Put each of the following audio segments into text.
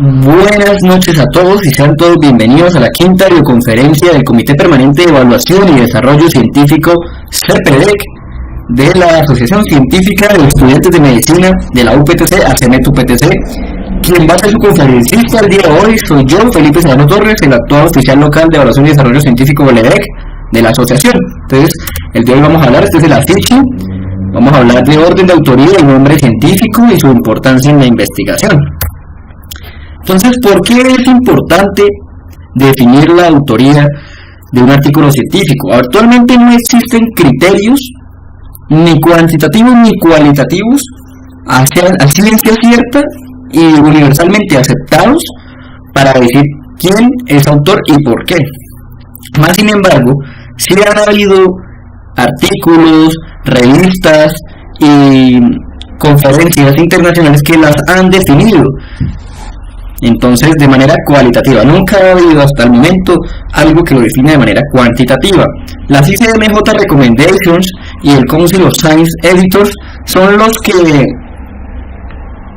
Buenas noches a todos y sean todos bienvenidos a la quinta videoconferencia del Comité Permanente de Evaluación y Desarrollo Científico CERPEDEC de la Asociación Científica de Estudiantes de Medicina de la UPTC, ACEMET UPTC. Quien va a ser su conferencista el día de hoy soy yo, Felipe Serrano Torres, el actual oficial local de Evaluación y Desarrollo Científico BLEDEC de la asociación. Entonces, el día de hoy vamos a hablar, este es el afiche, vamos a hablar de orden de autoría y nombre científico y su importancia en la investigación. Entonces, ¿por qué es importante definir la autoría de un artículo científico? Actualmente no existen criterios ni cuantitativos ni cualitativos a ciencia cierta y universalmente aceptados para decir quién es autor y por qué. Más sin embargo, sí han habido artículos, revistas y conferencias internacionales que las han definido. Entonces, de manera cualitativa, nunca ha habido hasta el momento algo que lo define de manera cuantitativa. Las ICMJ Recommendations y el Council of Science Editors son los que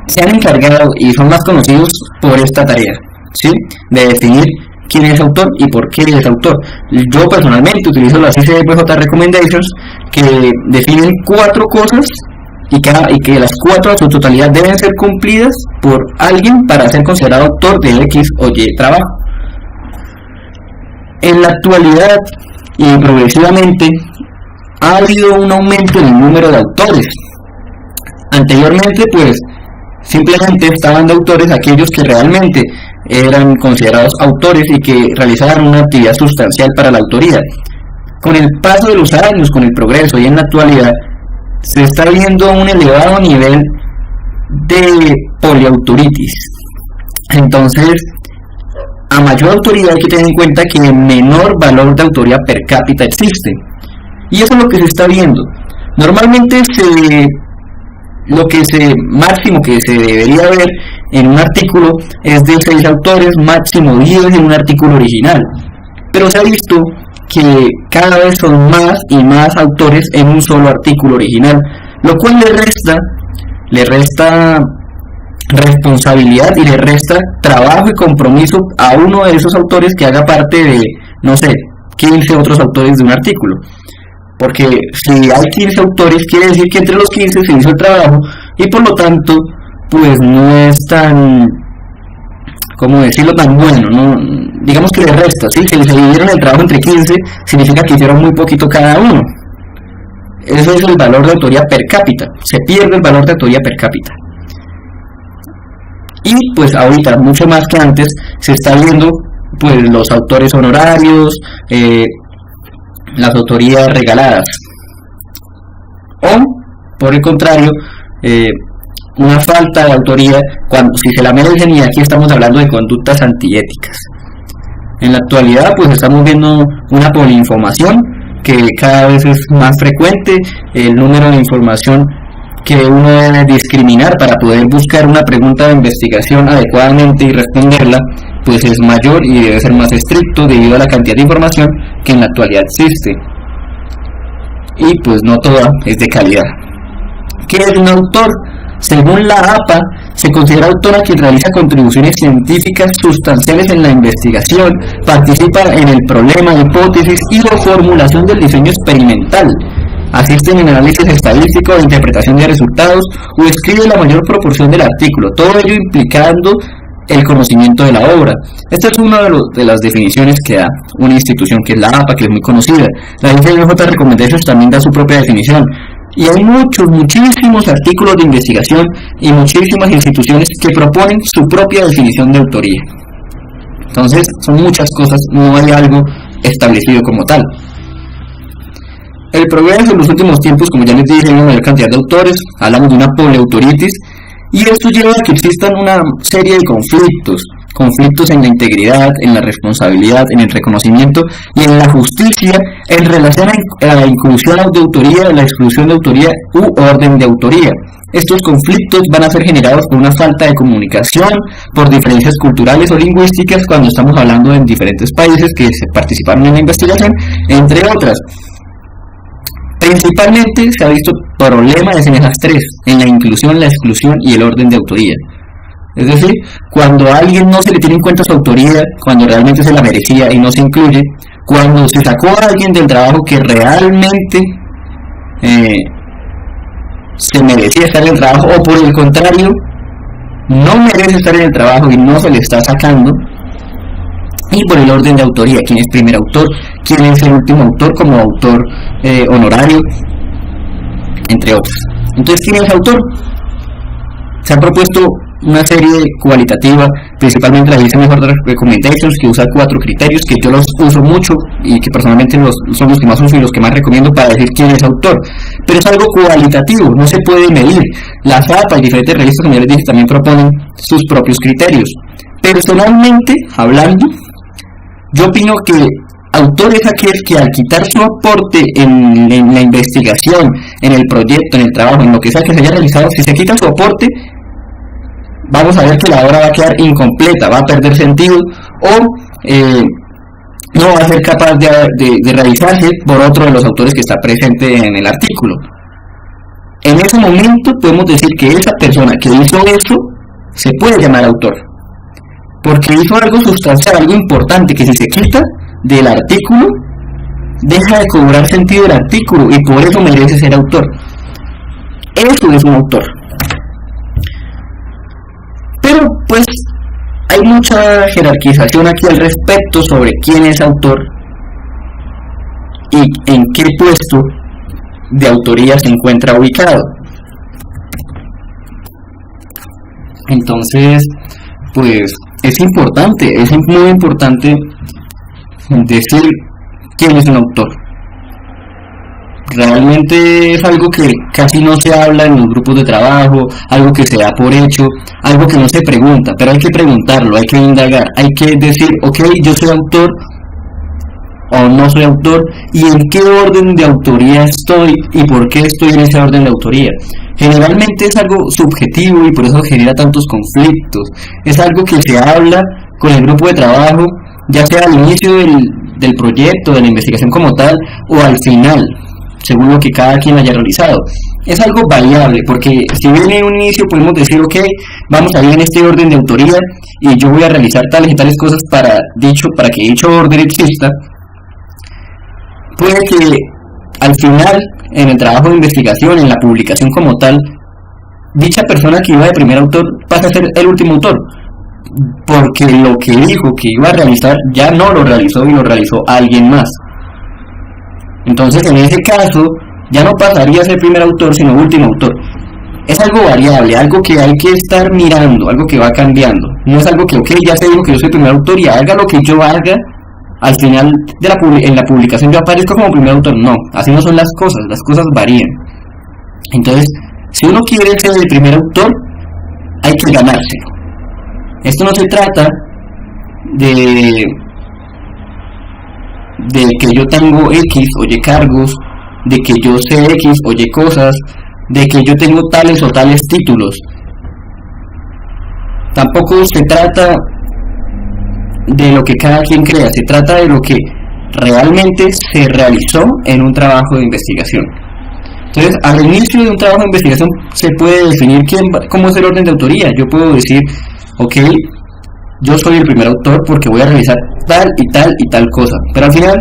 se han encargado y son más conocidos por esta tarea, ¿sí? De definir quién es autor y por qué es autor. Yo personalmente utilizo las ICMJ Recommendations que definen 4 cosas y que las 4 a su totalidad deben ser cumplidas por alguien para ser considerado autor de X o Y trabajo. En la actualidad y progresivamente ha habido un aumento en el número de autores. Anteriormente pues simplemente estaban de autores aquellos que realmente eran considerados autores y que realizaban una actividad sustancial para la autoría. Con el paso de los años, con el progreso y en la actualidad se está viendo un elevado nivel de poliautoritis. Entonces, a mayor autoridad hay que tener en cuenta que menor valor de autoría per cápita existe. Y eso es lo que se está viendo. Normalmente máximo que se debería ver en un artículo es de 6 autores, máximo 10 en un artículo original. Pero se ha visto que cada vez son más y más autores en un solo artículo original, lo cual le resta responsabilidad y le resta trabajo y compromiso a uno de esos autores que haga parte de, no sé, 15 otros autores de un artículo. Porque si hay 15 autores, quiere decir que entre los 15 se hizo el trabajo y por lo tanto, pues no es tan, ¿cómo decirlo?, tan bueno, ¿no? Digamos que le resta, ¿sí? Si se dividieron el trabajo entre 15, significa que hicieron muy poquito cada uno. Ese es el valor de autoría per cápita, se pierde el valor de autoría per cápita. Y pues ahorita, mucho más que antes, se está viendo pues los autores honorarios, las autorías regaladas. O, por el contrario, una falta de autoría si se la merecen, y aquí estamos hablando de conductas antiéticas. En la actualidad pues estamos viendo una polinformación que cada vez es más frecuente. El número de información que uno debe discriminar para poder buscar una pregunta de investigación adecuadamente y responderla pues es mayor y debe ser más estricto debido a la cantidad de información que en la actualidad existe, y pues no toda es de calidad. ¿Qué es un autor? Según la APA, se considera autor a quien realiza contribuciones científicas sustanciales en la investigación, participa en el problema, hipótesis y la formulación del diseño experimental, asiste en análisis estadístico de interpretación de resultados o escribe la mayor proporción del artículo, todo ello implicando el conocimiento de la obra. Esta es una de las definiciones que da una institución que es la APA, que es muy conocida. La ICMJ Recommendations también da su propia definición. Y hay muchísimos artículos de investigación y muchísimas instituciones que proponen su propia definición de autoría. Entonces, son muchas cosas, no hay algo establecido como tal. El progreso en los últimos tiempos, como ya les dije, hay una mayor cantidad de autores, hablamos de una poliautoritis, y esto lleva a que existan una serie de conflictos en la integridad, en la responsabilidad, en el reconocimiento y en la justicia en relación a la inclusión de autoría, la exclusión de autoría u orden de autoría. Estos conflictos van a ser generados por una falta de comunicación, por diferencias culturales o lingüísticas cuando estamos hablando en diferentes países que se participaron en la investigación, entre otras. Principalmente se ha visto problemas en esas 3, en la inclusión, la exclusión y el orden de autoría. Es decir, cuando a alguien no se le tiene en cuenta su autoría, cuando realmente se la merecía y no se incluye, cuando se sacó a alguien del trabajo que realmente se merecía estar en el trabajo, o por el contrario, no merece estar en el trabajo y no se le está sacando, y por el orden de autoría, quién es primer autor, quién es el último autor como autor honorario, entre otros. Entonces, ¿quién es autor? Se han propuesto una serie cualitativa, principalmente la Licencia Mejor Recommendations, que usa 4 criterios que yo los uso mucho y que personalmente son los que más uso y los que más recomiendo para decir quién es autor. Pero es algo cualitativo, no se puede medir. La APA y diferentes revistas, como ya les dije, también proponen sus propios criterios. Personalmente, hablando, yo opino que autor es aquel que al quitar su aporte en la investigación, en el proyecto, en el trabajo, en lo que sea que se haya realizado, si se quita su aporte, vamos a ver que la obra va a quedar incompleta, va a perder sentido, o no va a ser capaz de realizarse por otro de los autores que está presente en el artículo. En ese momento podemos decir que esa persona que hizo eso se puede llamar autor, porque hizo algo sustancial, algo importante, que si se quita del artículo, deja de cobrar sentido el artículo y por eso merece ser autor. Eso es un autor. Pero pues hay mucha jerarquización aquí al respecto sobre quién es autor y en qué puesto de autoría se encuentra ubicado. Entonces, pues es muy importante decir quién es un autor. Realmente es algo que casi no se habla en los grupos de trabajo, algo que se da por hecho, algo que no se pregunta, pero hay que preguntarlo, hay que indagar, hay que decir, ok, yo soy autor o no soy autor, y en qué orden de autoría estoy y por qué estoy en ese orden de autoría. Generalmente es algo subjetivo y por eso genera tantos conflictos. Es algo que se habla con el grupo de trabajo, ya sea al inicio del proyecto, de la investigación como tal, o al final, según lo que cada quien haya realizado. Es algo variable, porque si bien en un inicio podemos decir, ok, vamos a ir en este orden de autoría y yo voy a realizar tales y tales cosas para que dicho orden exista, puede que al final, en el trabajo de investigación, en la publicación como tal, dicha persona que iba de primer autor pasa a ser el último autor, porque lo que dijo que iba a realizar ya no lo realizó y lo realizó alguien más. Entonces, en ese caso, ya no pasaría a ser primer autor, sino último autor. Es algo variable, algo que hay que estar mirando, algo que va cambiando. No es algo que, ok, ya se dijo que yo soy primer autor y haga lo que yo haga, al final en la publicación yo aparezco como primer autor. No, así no son las cosas varían. Entonces, si uno quiere ser el primer autor, hay que ganárselo. Esto no se trata de que yo tengo X o Y cargos, de que yo sé X o Y cosas, de que yo tengo tales o tales títulos. Tampoco se trata de lo que cada quien crea, se trata de lo que realmente se realizó en un trabajo de investigación. Entonces, al inicio de un trabajo de investigación se puede definir cómo es el orden de autoría. Yo puedo decir, ok, yo soy el primer autor porque voy a realizar tal y tal y tal cosa, pero al final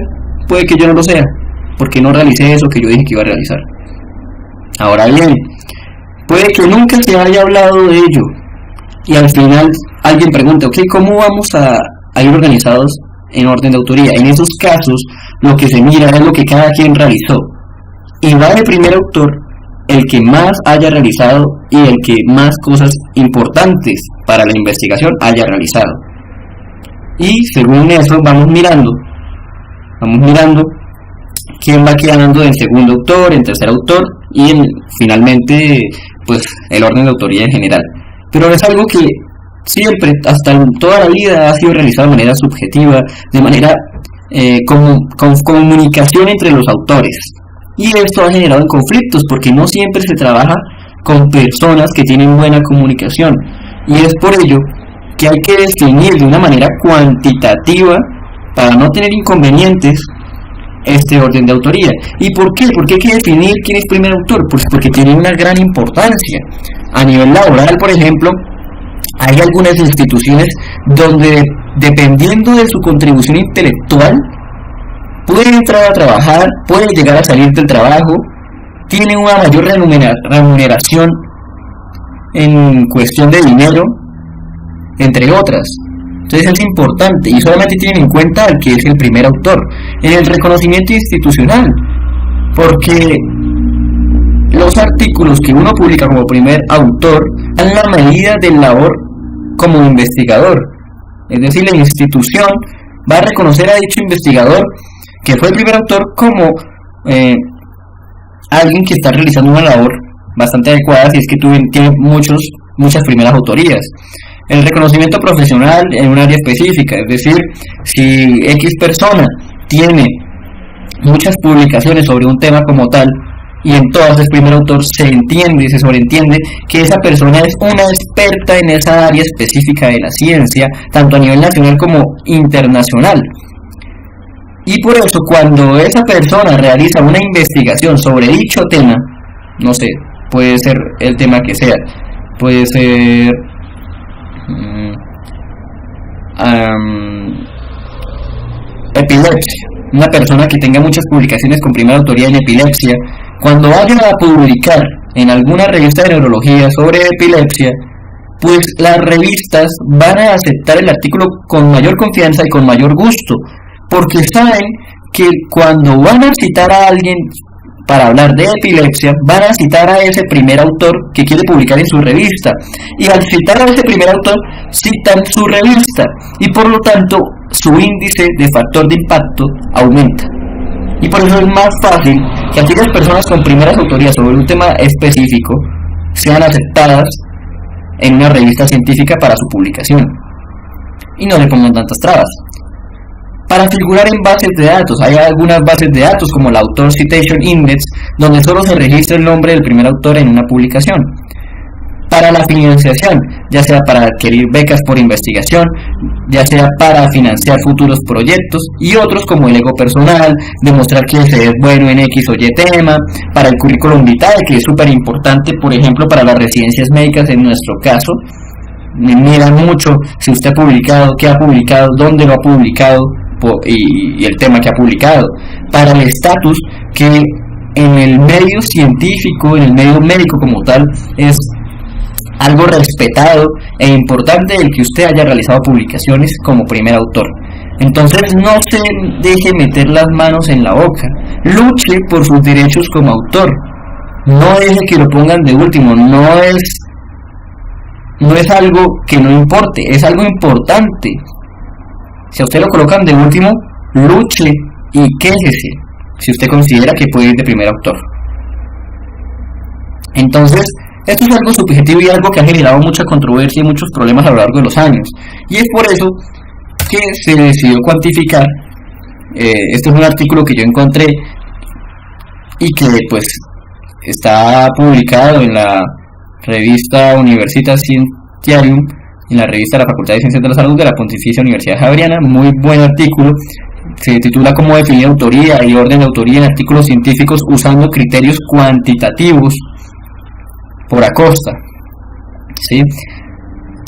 puede que yo no lo sea, porque no realicé eso que yo dije que iba a realizar. Ahora bien, puede que nunca se haya hablado de ello y al final alguien pregunta, ok, ¿cómo vamos a ir organizados en orden de autoría? En esos casos, lo que se mira es lo que cada quien realizó, y va de primer autor el que más haya realizado y el que más cosas importantes para la investigación haya realizado. Y según eso vamos mirando quién va quedando en segundo autor, en tercer autor y finalmente pues el orden de autoría en general. Pero es algo que siempre, hasta toda la vida, ha sido realizado de manera subjetiva, de manera con comunicación entre los autores. Y esto ha generado conflictos porque no siempre se trabaja con personas que tienen buena comunicación. Y es por ello que hay que definir de una manera cuantitativa para no tener inconvenientes este orden de autoría. ¿Y por qué? Porque hay que definir quién es primer autor. Pues porque tiene una gran importancia. A nivel laboral, por ejemplo, hay algunas instituciones donde, dependiendo de su contribución intelectual, puede entrar a trabajar, puede llegar a salir del trabajo, tiene una mayor remuneración en cuestión de dinero, entre otras. Entonces es importante, y solamente tienen en cuenta al que es el primer autor en el reconocimiento institucional, porque los artículos que uno publica como primer autor dan la medida de labor como investigador. Es decir, la institución va a reconocer a dicho investigador que fue el primer autor como alguien que está realizando una labor bastante adecuada, si es que tiene muchas primeras autorías. El reconocimiento profesional en un área específica, es decir, si X persona tiene muchas publicaciones sobre un tema como tal, y en todas es primer autor, se sobreentiende que esa persona es una experta en esa área específica de la ciencia, tanto a nivel nacional como internacional. Y por eso, cuando esa persona realiza una investigación sobre dicho tema, no sé, puede ser el tema que sea, puede ser epilepsia, una persona que tenga muchas publicaciones con primera autoría en epilepsia, cuando vayan a publicar en alguna revista de neurología sobre epilepsia, pues las revistas van a aceptar el artículo con mayor confianza y con mayor gusto, porque saben que cuando van a citar a alguien para hablar de epilepsia, van a citar a ese primer autor que quiere publicar en su revista, y al citar a ese primer autor citan su revista, y por lo tanto su índice de factor de impacto aumenta. Y por eso es más fácil que aquellas personas con primeras autorías sobre un tema específico sean aceptadas en una revista científica para su publicación y no le pongan tantas trabas. Para figurar en bases de datos, hay algunas bases de datos como la Author Citation Index, donde solo se registra el nombre del primer autor en una publicación. Para la financiación, ya sea para adquirir becas por investigación, ya sea para financiar futuros proyectos, y otros como el ego personal, demostrar que se es bueno en X o Y tema, para el currículum vitae, que es súper importante, por ejemplo, para las residencias médicas en nuestro caso. Miran mucho si usted ha publicado, qué ha publicado, dónde lo ha publicado y el tema que ha publicado. Para el estatus, que en el medio científico, en el medio médico como tal, es algo respetado e importante el que usted haya realizado publicaciones como primer autor. Entonces no se deje meter las manos en la boca, luche por sus derechos como autor, no deje que lo pongan de último. No es algo que no importe, es algo importante. Si a usted lo colocan de último, luche y quéjese si usted considera que puede ir de primer autor. Entonces, esto es algo subjetivo y algo que ha generado mucha controversia y muchos problemas a lo largo de los años. Y es por eso que se decidió cuantificar. Este es un artículo que yo encontré y que pues está publicado en la revista Universitas Scientiarum, en la revista de la Facultad de Ciencias de la Salud de la Pontificia Universidad Javeriana. Muy buen artículo. Se titula Cómo definir autoría y orden de autoría en artículos científicos usando criterios cuantitativos, por Acosta, ¿sí?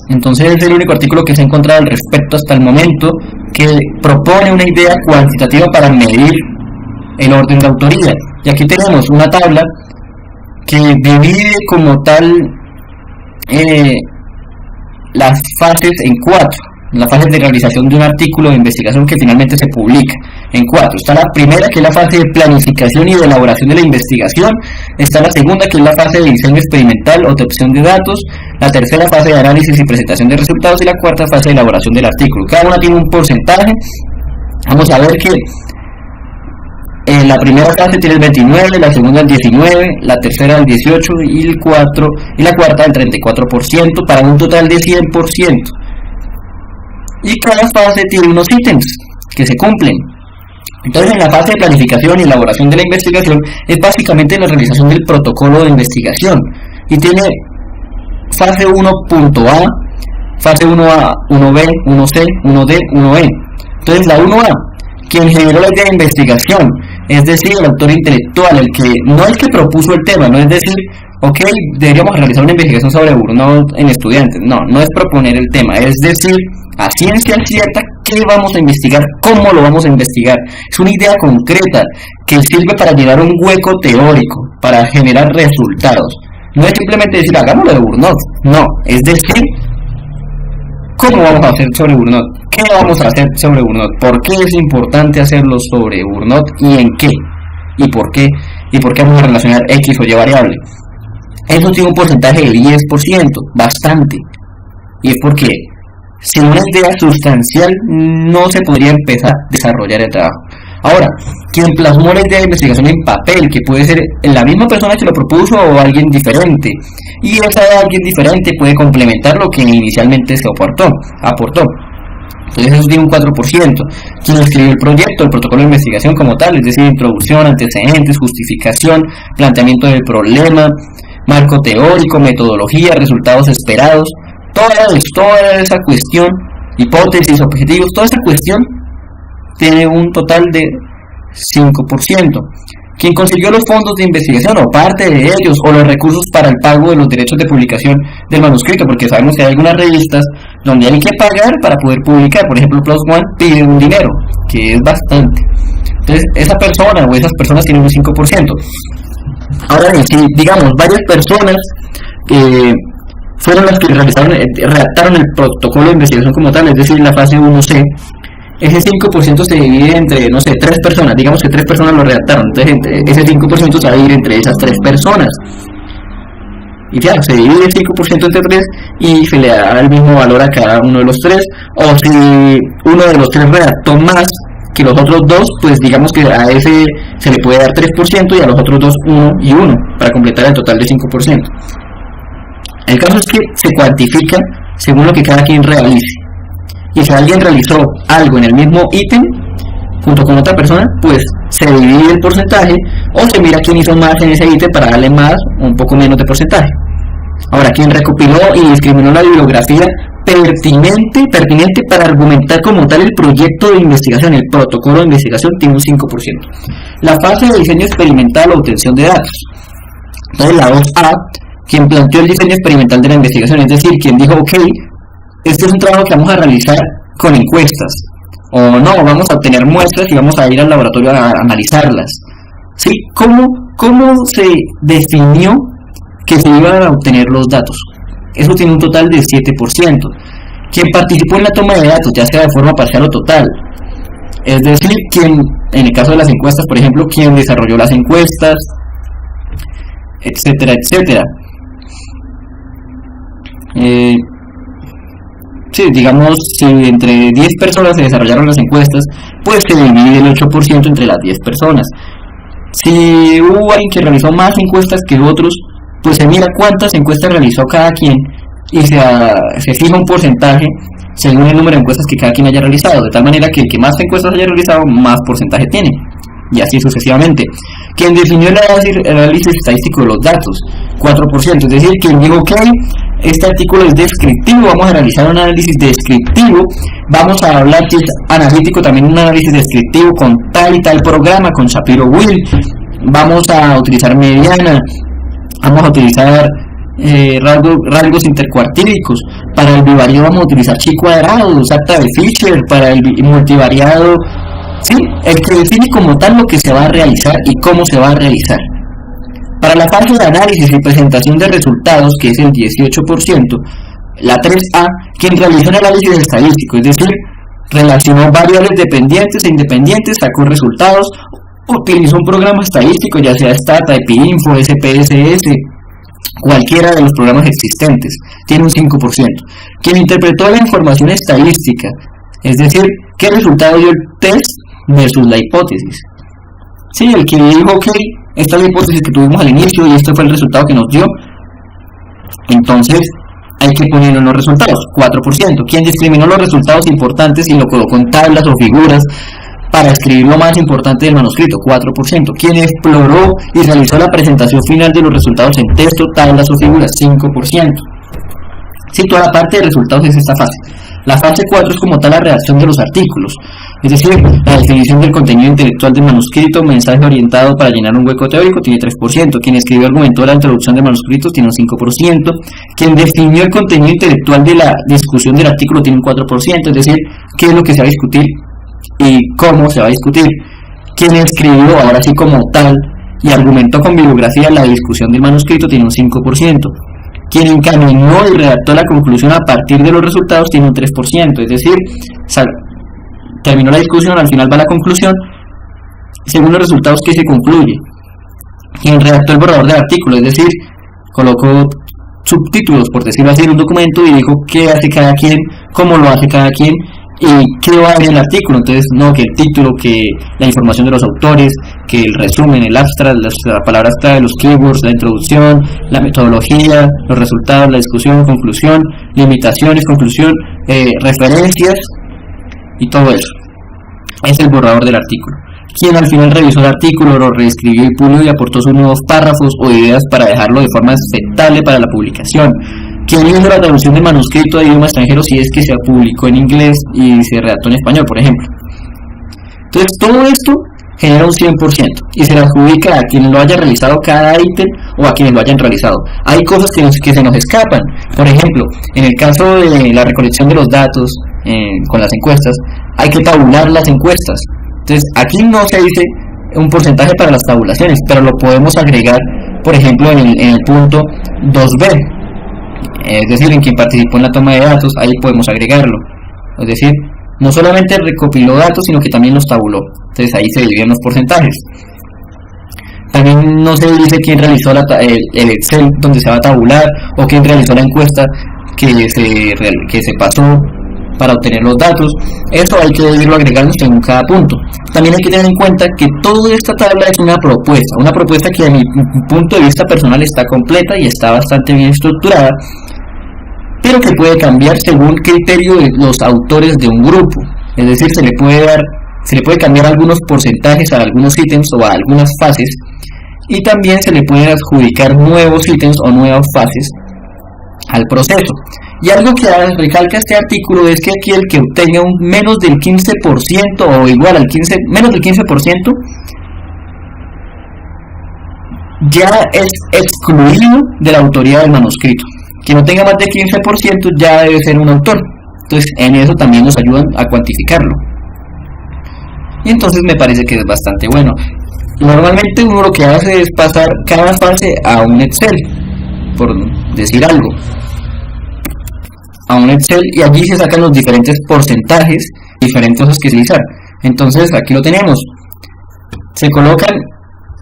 Entonces es el único artículo que se ha encontrado al respecto hasta el momento que propone una idea cuantitativa para medir el orden de autoría. Y aquí tenemos una tabla que divide como tal las fases en 4. La fase de realización de un artículo de investigación que finalmente se publica en 4. Está la primera, que es la fase de planificación y de elaboración de la investigación. Está la segunda, que es la fase de diseño experimental o obtención de datos. La tercera, fase de análisis y presentación de resultados. Y la cuarta, fase de elaboración del artículo. Cada una tiene un porcentaje. Vamos a ver que la primera fase tiene el 29, la segunda el 19, la tercera el 18 y la cuarta el 34%, para un total de 100%. Y cada fase tiene unos ítems que se cumplen. Entonces, en la fase de planificación y elaboración de la investigación es básicamente la realización del protocolo de investigación, y tiene fase 1.A, fase 1A, 1B, 1C, 1D, 1E. Entonces, la 1A, quien generó la idea de investigación, Es decir, el autor intelectual, no el que propuso el tema, no es decir, ok, deberíamos realizar una investigación sobre burnout en estudiantes. No es proponer el tema, es decir, a ciencia cierta qué vamos a investigar, cómo lo vamos a investigar. Es una idea concreta que sirve para llenar un hueco teórico, para generar resultados. No es simplemente decir, hagámoslo de burnout, no, es decir, ¿cómo vamos a hacer sobre burnout? ¿Qué vamos a hacer sobre burnout? ¿Por qué es importante hacerlo sobre burnout y en qué? ¿Y por qué? ¿Y por qué vamos a relacionar X o Y variable? Eso tiene un porcentaje del 10%, bastante. Y es porque sin una idea sustancial no se podría empezar a desarrollar el trabajo. Ahora, quien plasmó la idea de investigación en papel, que puede ser la misma persona que lo propuso o alguien diferente, y esa alguien diferente puede complementar lo que inicialmente se aportó. Entonces eso tiene un 4%. Quien escribió el proyecto, el protocolo de investigación como tal, es decir, introducción, antecedentes, justificación, planteamiento del problema, marco teórico, metodología, resultados esperados, toda esa cuestión, hipótesis, objetivos, toda esa cuestión tiene un total de 5%. Quien consiguió los fondos de investigación o parte de ellos o los recursos para el pago de los derechos de publicación del manuscrito, porque sabemos que hay algunas revistas donde hay que pagar para poder publicar. Por ejemplo, Plus One pide un dinero, que es bastante. Entonces, esa persona o esas personas tienen un 5%. Ahora bien, si digamos varias personas fueron las que redactaron el protocolo de investigación como tal, es decir, la fase 1C, ese 5% se divide entre, no sé, 3 personas, digamos que 3 personas lo redactaron, entonces ese 5% se va a dividir entre esas 3 personas. Y claro, se divide el 5% entre 3 y se le da el mismo valor a cada uno de los 3, o si uno de los 3 redactó más que los otros 2, pues digamos que a ese se le puede dar 3% y a los otros 2 1 y 1, para completar el total de 5%. El caso es que se cuantifica según lo que cada quien realice. Y si alguien realizó algo en el mismo ítem junto con otra persona, pues se divide el porcentaje o se mira quién hizo más en ese ítem para darle más o un poco menos de porcentaje. Ahora, quien recopiló y discriminó la bibliografía pertinente para argumentar como tal el proyecto de investigación, el protocolo de investigación, tiene un 5%. La fase de diseño experimental o obtención de datos. Entonces la 2A, quien planteó el diseño experimental de la investigación, es decir, quien dijo, ok, este es un trabajo que vamos a realizar con encuestas, o no, vamos a obtener muestras y vamos a ir al laboratorio a analizarlas. ¿Sí? ¿Cómo se definió que se iban a obtener los datos? Eso tiene un total de 7%. Quien participó en la toma de datos, ya sea de forma parcial o total, es decir, quien, en el caso de las encuestas, por ejemplo, quien desarrolló las encuestas, etcétera, etcétera. Sí, digamos, si entre 10 personas se desarrollaron las encuestas, pues se divide el 8% entre las 10 personas. Si hubo alguien que realizó más encuestas que otros, pues se mira cuántas encuestas realizó cada quien y se fija un porcentaje según el número de encuestas que cada quien haya realizado, de tal manera que el que más encuestas haya realizado, más porcentaje tiene, y así sucesivamente. Quien definió el análisis estadístico de los datos, 4%, es decir, quien dijo que este artículo es descriptivo, vamos a realizar un análisis descriptivo, vamos a hablar que es analítico, también un análisis descriptivo con tal y tal programa, con Shapiro-Wilk, vamos a utilizar mediana, vamos a utilizar rasgos intercuartílicos, para el bivariado vamos a utilizar chi cuadrado, acta de Fisher, para el multivariado, ¿sí? El que define como tal lo que se va a realizar y cómo se va a realizar. Para la fase de análisis y presentación de resultados, que es el 18%, la 3A, quien realizó un análisis estadístico, es decir, relacionó variables dependientes e independientes, sacó resultados, utilizó un programa estadístico, ya sea Stata, Epinfo, SPSS, cualquiera de los programas existentes, tiene un 5%. Quien interpretó la información estadística, es decir, qué resultado dio el test versus la hipótesis. Sí, el que dijo, ok, esta es la hipótesis que tuvimos al inicio y este fue el resultado que nos dio, entonces hay que ponerlo en los resultados, 4%. Quien discriminó los resultados importantes y lo colocó en tablas o figuras para escribir lo más importante del manuscrito, 4%. Quien exploró y realizó la presentación final de los resultados en texto, tablas o figuras, 5%. Sí, toda la parte de resultados es esta fase. La fase 4 es como tal la redacción de los artículos, es decir, la definición del contenido intelectual del manuscrito, mensaje orientado para llenar un hueco teórico, tiene 3%, quien escribió argumentó la introducción de manuscritos tiene un 5%, quien definió el contenido intelectual de la discusión del artículo tiene un 4%, es decir, qué es lo que se va a discutir y cómo se va a discutir, quien escribió ahora sí como tal y argumentó con bibliografía la discusión del manuscrito tiene un 5%. Quien encaminó y redactó la conclusión a partir de los resultados tiene un 3%, es decir, terminó la discusión, al final va la conclusión, según los resultados que se concluye. Quien redactó el borrador del artículo, es decir, colocó subtítulos, por decirlo así, en un documento y dijo qué hace cada quien, cómo lo hace cada quien y qué va en el artículo. Entonces, no, que el título, que la información de los autores, que el resumen, el abstract, la palabra clave, los keywords, la introducción, la metodología, los resultados, la discusión, conclusión, limitaciones, conclusión, referencias y todo eso. Es el borrador del artículo. Quien al final revisó el artículo, lo reescribió y pulió y aportó sus nuevos párrafos o ideas para dejarlo de forma aceptable para la publicación. Quien hizo la traducción de manuscrito de idioma extranjero si es que se publicó en inglés y se redactó en español, por ejemplo. Entonces, todo esto genera un 100% y se le adjudica a quien lo haya realizado cada ítem o a quienes lo hayan realizado. Hay cosas que se nos escapan. Por ejemplo, en el caso de la recolección de los datos con las encuestas, hay que tabular las encuestas. Entonces, aquí no se dice un porcentaje para las tabulaciones, pero lo podemos agregar, por ejemplo, en el punto 2b. Es decir, en quien participó en la toma de datos, ahí podemos agregarlo. Es decir, no solamente recopiló datos, sino que también los tabuló. Entonces ahí se dividen los porcentajes. También no se dice quién realizó el Excel donde se va a tabular, o quién realizó la encuesta que se pasó para obtener los datos. Eso hay que irlo agregando en cada punto. También hay que tener en cuenta que toda esta tabla es una propuesta que a mi punto de vista personal está completa y está bastante bien estructurada, pero que puede cambiar según criterio de los autores de un grupo. Es decir, se le puede cambiar algunos porcentajes a algunos ítems o a algunas fases, y también se le pueden adjudicar nuevos ítems o nuevas fases al proceso. Y algo que recalca este artículo es que aquí el que obtenga un menos del 15% o igual al menos del 15% ya es excluido de la autoría del manuscrito. Quien no tenga más de 15% ya debe ser un autor. Entonces en eso también nos ayudan a cuantificarlo. Y entonces me parece que es bastante bueno. Normalmente uno lo que hace es pasar cada fase a un Excel, por decir algo, a un Excel, y allí se sacan los diferentes porcentajes, diferentes cosas que utilizar. Entonces aquí lo tenemos, se colocan,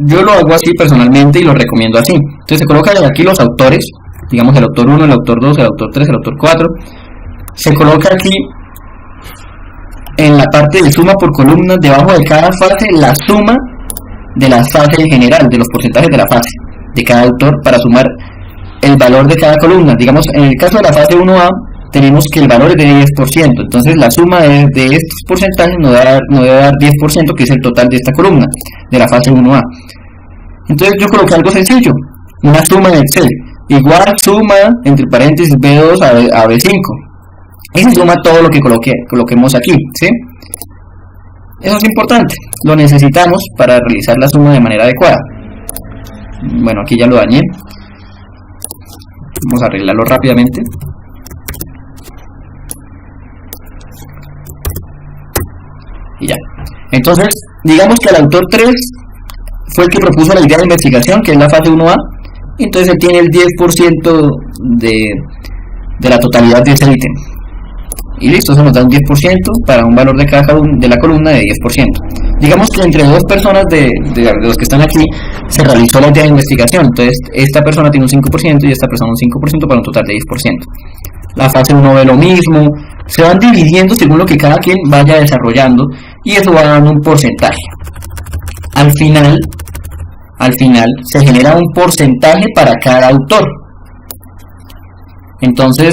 yo lo hago así personalmente y lo recomiendo así. Entonces se colocan aquí los autores, digamos el autor 1, el autor 2, el autor 3, el autor 4, se coloca aquí en la parte de suma por columnas, debajo de cada fase, la suma de la fase en general, de los porcentajes de la fase, de cada autor, para sumar el valor de cada columna. Digamos, en el caso de la fase 1A, tenemos que el valor es de 10%, entonces la suma de estos porcentajes nos debe dar 10%, que es el total de esta columna, de la fase 1A. Entonces yo coloqué algo sencillo, una suma en Excel, igual suma, entre paréntesis, B2 a B5, y se suma todo lo que coloquemos aquí, ¿sí? Eso es importante, lo necesitamos para realizar la suma de manera adecuada. Bueno, aquí ya lo dañé, vamos a arreglarlo rápidamente. Y ya. Entonces, digamos que el autor 3 fue el que propuso la idea de investigación, que es la fase 1A, y entonces él tiene el 10% de la totalidad de ese ítem. Y listo, eso nos da un 10% para un valor de cada de la columna de 10%. Digamos que entre dos personas de los que están aquí se realizó la idea de investigación, entonces esta persona tiene un 5% y esta persona un 5% para un total de 10%. La fase 1 ve lo mismo, se van dividiendo según lo que cada quien vaya desarrollando y eso va dando un porcentaje. Al final se genera un porcentaje para cada autor. Entonces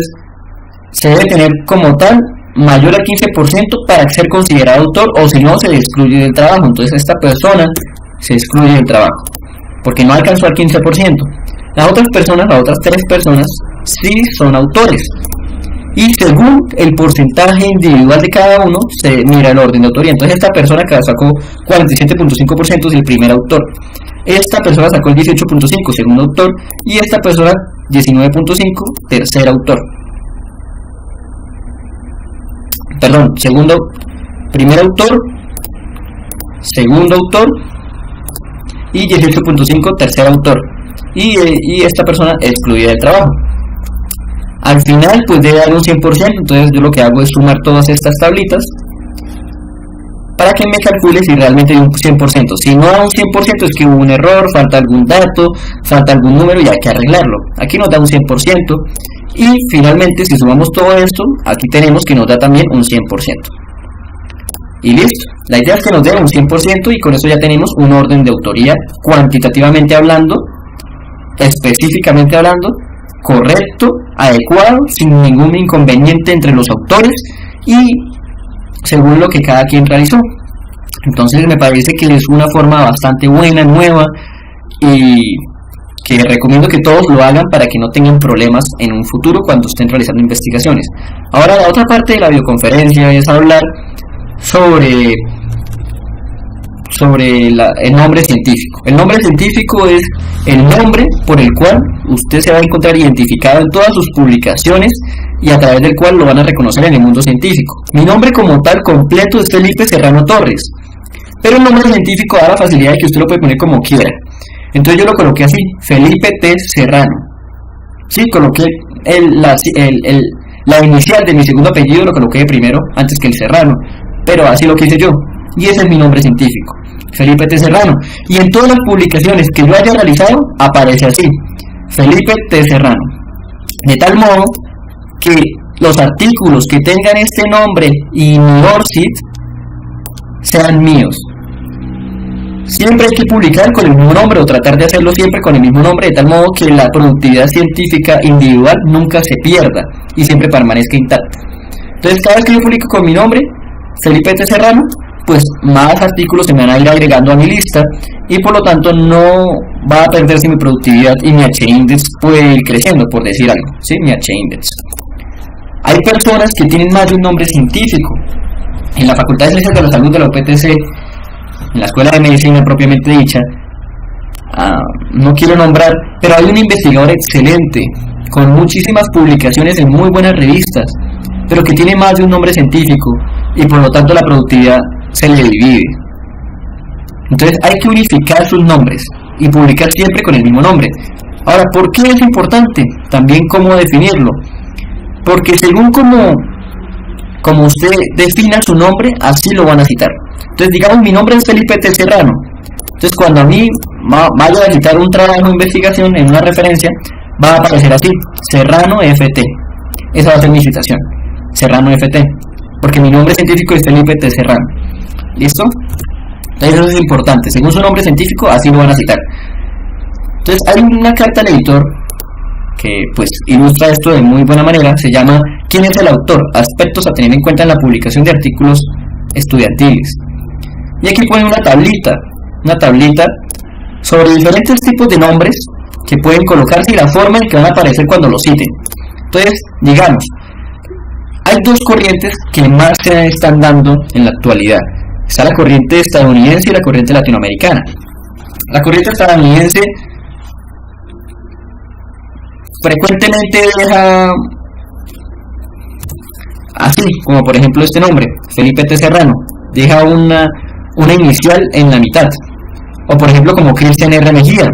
se debe tener como tal mayor al 15% para ser considerado autor, o si no se excluye del trabajo. Entonces esta persona se excluye del trabajo porque no alcanzó al 15%. Las otras 3 personas si son autores. Y según el porcentaje individual de cada uno, se mira el orden de autoría. Entonces esta persona que sacó 47.5% es el primer autor. Esta persona sacó el 18.5%, segundo autor. Y esta persona 19.5%, tercer autor. Perdón, primer autor, segundo autor y 18.5% tercer autor. Y esta persona excluida del trabajo. Al final pues debe dar un 100%, entonces yo lo que hago es sumar todas estas tablitas para que me calcule si realmente hay un 100%. Si no da un 100% es que hubo un error, falta algún dato, falta algún número y hay que arreglarlo. Aquí nos da un 100%. Y finalmente, si sumamos todo esto, aquí tenemos que nos da también un 100%. Y listo. La idea es que nos dé un 100% y con eso ya tenemos un orden de autoría cuantitativamente hablando, específicamente hablando, correcto, adecuado, sin ningún inconveniente entre los autores y según lo que cada quien realizó. Entonces me parece que es una forma bastante buena, nueva y que recomiendo que todos lo hagan para que no tengan problemas en un futuro cuando estén realizando investigaciones. Ahora la otra parte de la videoconferencia es hablar sobre el nombre científico. El nombre científico es el nombre por el cual usted se va a encontrar identificado en todas sus publicaciones y a través del cual lo van a reconocer en el mundo científico. Mi nombre como tal completo es Felipe Serrano Torres, pero el nombre científico da la facilidad de que usted lo puede poner como quiera. Entonces yo lo coloqué así, Felipe T. Serrano. Sí, coloqué la inicial de mi segundo apellido, lo coloqué primero antes que el Serrano, pero así lo quise yo. Y ese es mi nombre científico, Felipe T. Serrano. Y en todas las publicaciones que yo haya realizado, aparece así, Felipe T. Serrano. De tal modo que los artículos que tengan este nombre y mi ORCID sean míos. Siempre hay que publicar con el mismo nombre o tratar de hacerlo siempre con el mismo nombre, de tal modo que la productividad científica individual nunca se pierda y siempre permanezca intacta. Entonces cada vez que yo publico con mi nombre, Felipe T. Serrano, pues más artículos se me van a ir agregando a mi lista y por lo tanto no va a perderse mi productividad y mi H-index puede ir creciendo, por decir algo, ¿sí? Mi H-index. Hay personas que tienen más de un nombre científico. En la Facultad de Ciencias de la Salud de la UPTC, en la Escuela de Medicina propiamente dicha, no quiero nombrar, pero hay un investigador excelente, con muchísimas publicaciones en muy buenas revistas, pero que tiene más de un nombre científico y por lo tanto la productividad se le divide. Entonces hay que unificar sus nombres y publicar siempre con el mismo nombre. Ahora, ¿por qué es importante? También cómo definirlo. Porque según como usted defina su nombre, así lo van a citar. Entonces, digamos, mi nombre es Felipe T. Serrano. Entonces, cuando a mí vaya a citar un trabajo de investigación en una referencia, va a aparecer así, Serrano FT. Esa va a ser mi citación, Serrano FT. Porque mi nombre científico es Felipe T. Serrano. ¿Listo? Entonces, eso es importante. Según su nombre científico, así lo van a citar. Entonces, hay una carta al editor que pues ilustra esto de muy buena manera. Se llama ¿Quién es el autor? Aspectos a tener en cuenta en la publicación de artículos estudiantiles. Y aquí ponen una tablita sobre diferentes tipos de nombres que pueden colocarse y la forma en que van a aparecer cuando los citen. Entonces, digamos, hay dos corrientes que más se están dando en la actualidad. Está la corriente estadounidense y la corriente latinoamericana. La corriente estadounidense frecuentemente deja así, como por ejemplo este nombre, Felipe T. Serrano, deja una inicial en la mitad. O por ejemplo como Cristian R. Mejía,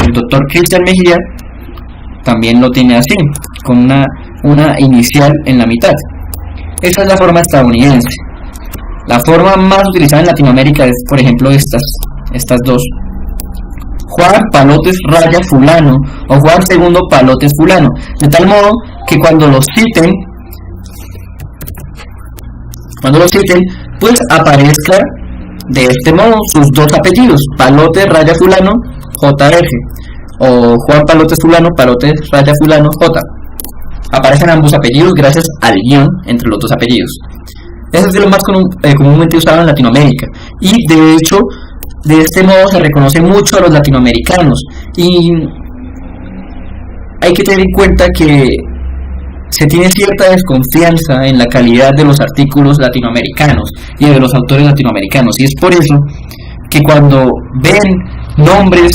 el doctor Cristian Mejía también lo tiene así, con una inicial en la mitad. Esa es la forma estadounidense. La forma más utilizada en Latinoamérica es por ejemplo estas dos: Juan Palotes Raya Fulano o Juan II Palotes Fulano, de tal modo que cuando los citen pues aparezca de este modo sus dos apellidos, Palotes Raya Fulano JR o Juan Palotes Fulano Palotes Raya Fulano J. Aparecen ambos apellidos gracias al guión entre los dos apellidos. Eso es de lo más comúnmente usado en Latinoamérica y de hecho de este modo se reconoce mucho a los latinoamericanos y hay que tener en cuenta que se tiene cierta desconfianza en la calidad de los artículos latinoamericanos y de los autores latinoamericanos, y es por eso que cuando ven nombres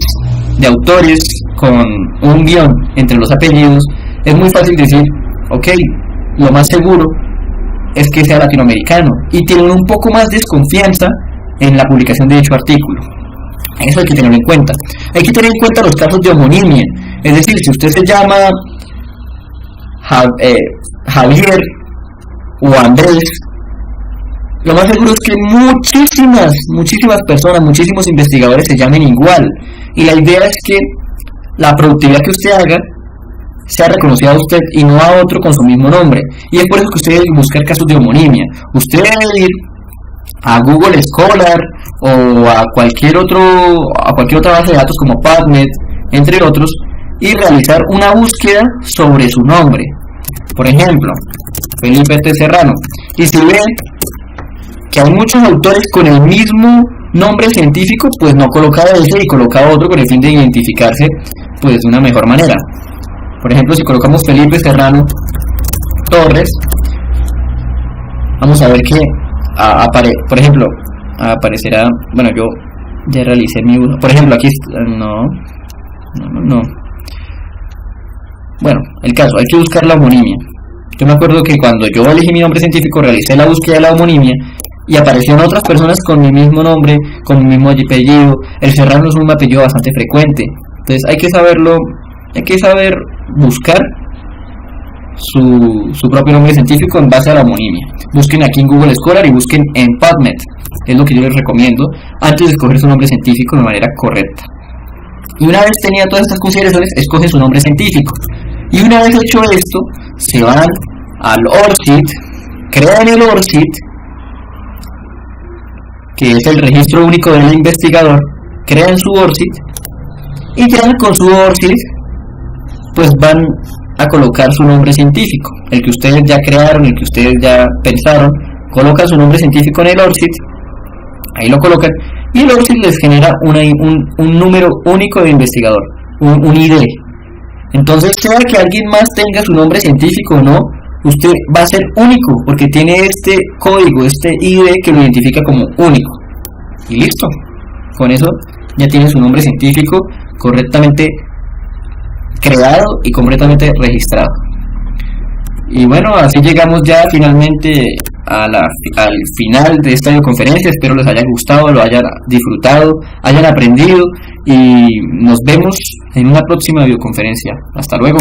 de autores con un guión entre los apellidos, es muy fácil decir, ok, lo más seguro es que sea latinoamericano, y tienen un poco más de desconfianza en la publicación de dicho artículo. Eso hay que tenerlo en cuenta. Hay que tener en cuenta los casos de homonimia, es decir, si usted se llama Javier o Andrés, lo más seguro es que muchísimas personas, muchísimos investigadores se llamen igual, y la idea es que la productividad que usted haga sea reconocida a usted y no a otro con su mismo nombre, y es por eso que usted debe buscar casos de homonimia. Usted debe ir a Google Scholar o a cualquier otra base de datos como PubMed, entre otros, y realizar una búsqueda sobre su nombre. Por ejemplo, Felipe T. Serrano, y si ven que hay muchos autores con el mismo nombre científico, pues no coloca ese y coloca otro con el fin de identificarse pues de una mejor manera. Por ejemplo, si colocamos Felipe Serrano Torres, vamos a ver que por ejemplo aparecerá, bueno, yo ya realicé mi uso, por ejemplo aquí no. Bueno, el caso, hay que buscar la homonimia. Yo me acuerdo que cuando yo elegí mi nombre científico, realicé la búsqueda de la homonimia y aparecieron otras personas con mi mismo nombre, con mi mismo apellido. El Serrano es un apellido bastante frecuente, entonces hay que saber buscar su propio nombre científico en base a la homonimia. Busquen aquí en Google Scholar y busquen en PubMed, es lo que yo les recomiendo antes de escoger su nombre científico de manera correcta. Y una vez tenía todas estas consideraciones, escogen su nombre científico. Y una vez hecho esto, se van al ORCID, crean el ORCID, que es el registro único del investigador, crean su ORCID, y ya con su ORCID, pues van a colocar su nombre científico, el que ustedes ya crearon, el que ustedes ya pensaron, colocan su nombre científico en el ORCID, ahí lo colocan, y el ORCID les genera un número único de investigador, un ID. Entonces, sea que alguien más tenga su nombre científico o no, usted va a ser único, porque tiene este código, este ID que lo identifica como único. Y listo, con eso ya tiene su nombre científico correctamente creado y completamente registrado. Y bueno, así llegamos ya finalmente al final de esta videoconferencia. Espero les haya gustado, lo hayan disfrutado, hayan aprendido, y nos vemos en una próxima videoconferencia. Hasta luego.